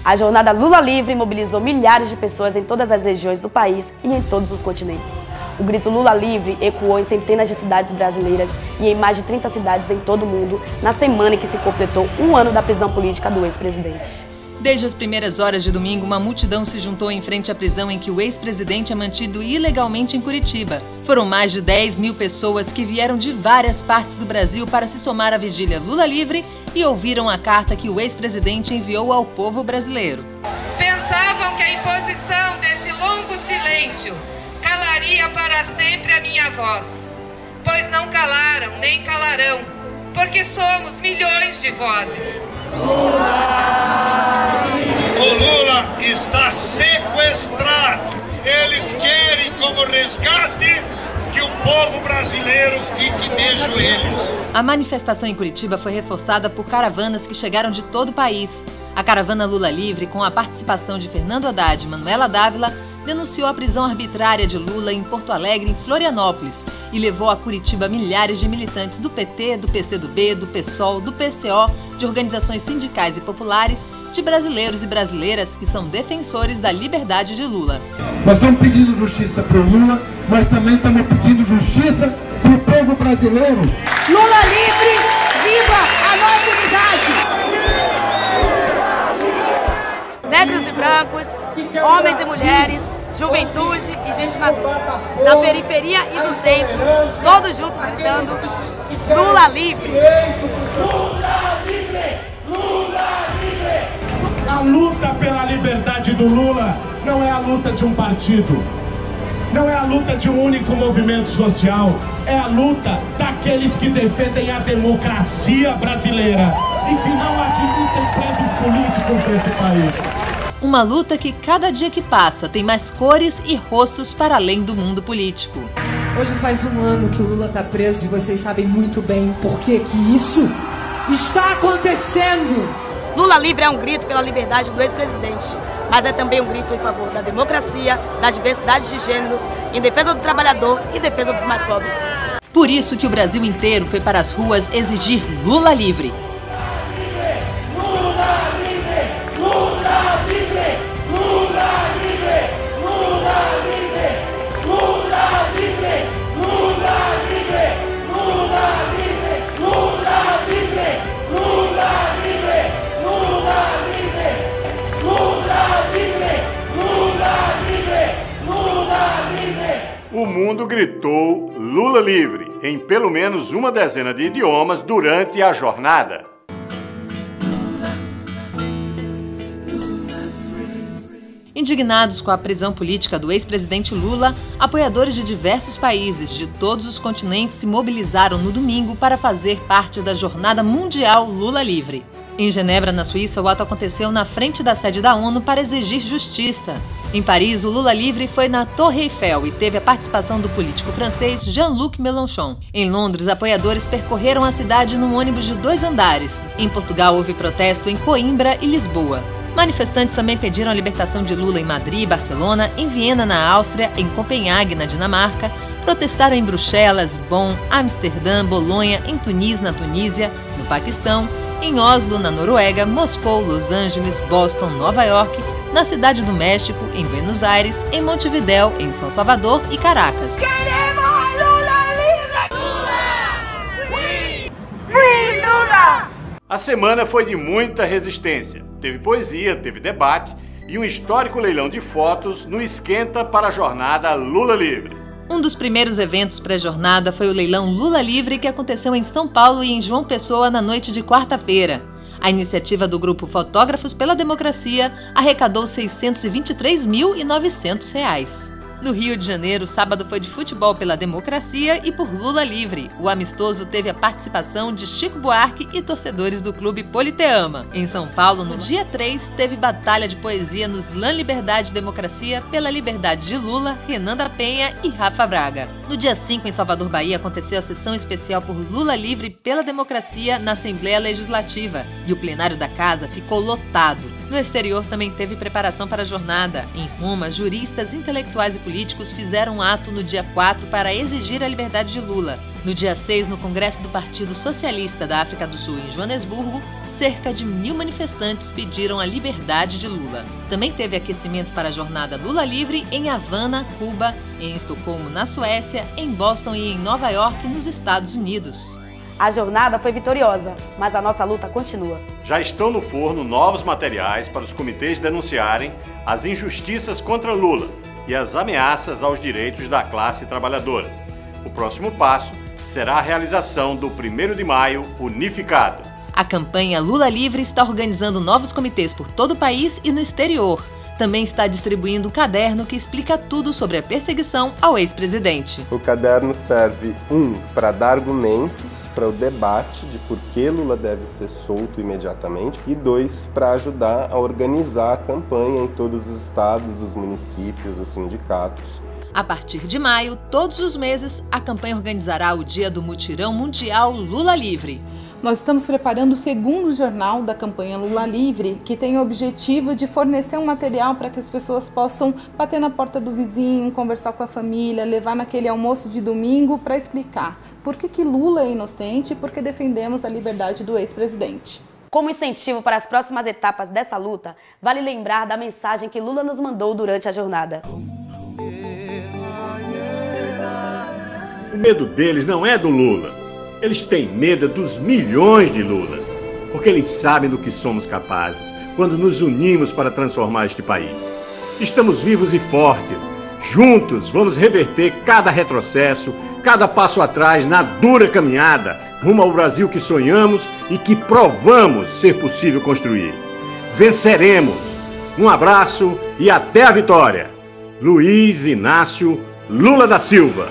A jornada Lula Livre mobilizou milhares de pessoas em todas as regiões do país e em todos os continentes. O grito Lula Livre ecoou em centenas de cidades brasileiras e em mais de 30 cidades em todo o mundo na semana em que se completou um ano da prisão política do ex-presidente. Desde as primeiras horas de domingo, uma multidão se juntou em frente à prisão em que o ex-presidente é mantido ilegalmente em Curitiba. Foram mais de 10 mil pessoas que vieram de várias partes do Brasil para se somar à vigília Lula Livre e ouviram a carta que o ex-presidente enviou ao povo brasileiro. Pensavam que a imposição desse longo silêncio calaria para sempre a minha voz. Pois não calaram, nem calarão, porque somos milhões de vozes. O Lula está sequestrado. Eles querem como resgate que o povo brasileiro fique de joelhos. A manifestação em Curitiba foi reforçada por caravanas que chegaram de todo o país. A caravana Lula Livre, com a participação de Fernando Haddad e Manuela Dávila, denunciou a prisão arbitrária de Lula em Porto Alegre, em Florianópolis, e levou a Curitiba milhares de militantes do PT, do PCdoB, do PSOL, do PCO, de organizações sindicais e populares, de brasileiros e brasileiras que são defensores da liberdade de Lula. Nós estamos pedindo justiça para o Lula, mas também estamos pedindo justiça para o povo brasileiro. Lula livre, viva a nossa unidade! Negros e brancos, homens e mulheres, juventude e gente madura, da periferia e do centro, todos juntos gritando Lula livre! Lula livre! Lula livre! A luta pela liberdade do Lula não é a luta de um partido, não é a luta de um único movimento social, é a luta daqueles que defendem a democracia brasileira e que não acreditam em prédios políticos desse país. Uma luta que, cada dia que passa, tem mais cores e rostos para além do mundo político. Hoje faz um ano que o Lula está preso e vocês sabem muito bem por que isso está acontecendo. Lula Livre é um grito pela liberdade do ex-presidente, mas é também um grito em favor da democracia, da diversidade de gêneros, em defesa do trabalhador e defesa dos mais pobres. Por isso que o Brasil inteiro foi para as ruas exigir Lula Livre. O mundo gritou Lula livre em pelo menos uma dezena de idiomas durante a jornada. Indignados com a prisão política do ex-presidente Lula, apoiadores de diversos países de todos os continentes se mobilizaram no domingo para fazer parte da Jornada Mundial Lula Livre. Em Genebra, na Suíça, o ato aconteceu na frente da sede da ONU para exigir justiça. Em Paris, o Lula Livre foi na Torre Eiffel e teve a participação do político francês Jean-Luc Mélenchon. Em Londres, apoiadores percorreram a cidade num ônibus de 2 andares. Em Portugal, houve protesto em Coimbra e Lisboa. Manifestantes também pediram a libertação de Lula em Madrid, Barcelona, em Viena, na Áustria, em Copenhague, na Dinamarca, protestaram em Bruxelas, Bonn, Amsterdã, Bolonha, em Tunis, na Tunísia, no Paquistão, em Oslo, na Noruega, Moscou, Los Angeles, Boston, Nova York, na Cidade do México, em Buenos Aires, em Montevidéu, em São Salvador e Caracas. Queremos Lula livre! Lula! Free Lula! A semana foi de muita resistência. Teve poesia, teve debate e um histórico leilão de fotos no esquenta para a jornada Lula Livre. Um dos primeiros eventos pré-jornada foi o leilão Lula Livre, que aconteceu em São Paulo e em João Pessoa na noite de quarta-feira. A iniciativa do grupo Fotógrafos pela Democracia arrecadou R$ 623.900. No Rio de Janeiro, o sábado foi de futebol pela democracia e por Lula Livre. O amistoso teve a participação de Chico Buarque e torcedores do Clube Politeama. Em São Paulo, no dia 3, teve batalha de poesia no Slam Liberdade e Democracia pela liberdade de Lula, Renan da Penha e Rafa Braga. No dia 5, em Salvador, Bahia, aconteceu a sessão especial por Lula Livre pela democracia na Assembleia Legislativa e o plenário da casa ficou lotado. No exterior também teve preparação para a jornada. Em Roma, juristas, intelectuais e políticos fizeram um ato no dia 4 para exigir a liberdade de Lula. No dia 6, no Congresso do Partido Socialista da África do Sul, em Joanesburgo, cerca de 1.000 manifestantes pediram a liberdade de Lula. Também teve aquecimento para a jornada Lula Livre em Havana, Cuba, em Estocolmo, na Suécia, em Boston e em Nova York, nos Estados Unidos. A jornada foi vitoriosa, mas a nossa luta continua. Já estão no forno novos materiais para os comitês denunciarem as injustiças contra Lula e as ameaças aos direitos da classe trabalhadora. O próximo passo será a realização do 1º de maio unificado. A campanha Lula Livre está organizando novos comitês por todo o país e no exterior. Também está distribuindo um caderno que explica tudo sobre a perseguição ao ex-presidente. O caderno serve, para dar argumentos para o debate de por que Lula deve ser solto imediatamente, e 2, para ajudar a organizar a campanha em todos os estados, os municípios, os sindicatos. A partir de maio, todos os meses, a campanha organizará o dia do Mutirão Mundial Lula Livre. Nós estamos preparando o 2º jornal da campanha Lula Livre, que tem o objetivo de fornecer um material para que as pessoas possam bater na porta do vizinho, conversar com a família, levar naquele almoço de domingo para explicar por que Lula é inocente e por que defendemos a liberdade do ex-presidente. Como incentivo para as próximas etapas dessa luta, vale lembrar da mensagem que Lula nos mandou durante a jornada. O medo deles não é do Lula. Eles têm medo dos milhões de Lulas, porque eles sabem do que somos capazes quando nos unimos para transformar este país. Estamos vivos e fortes. Juntos vamos reverter cada retrocesso, cada passo atrás na dura caminhada rumo ao Brasil que sonhamos e que provamos ser possível construir. Venceremos! Um abraço e até a vitória! Luiz Inácio Lula da Silva.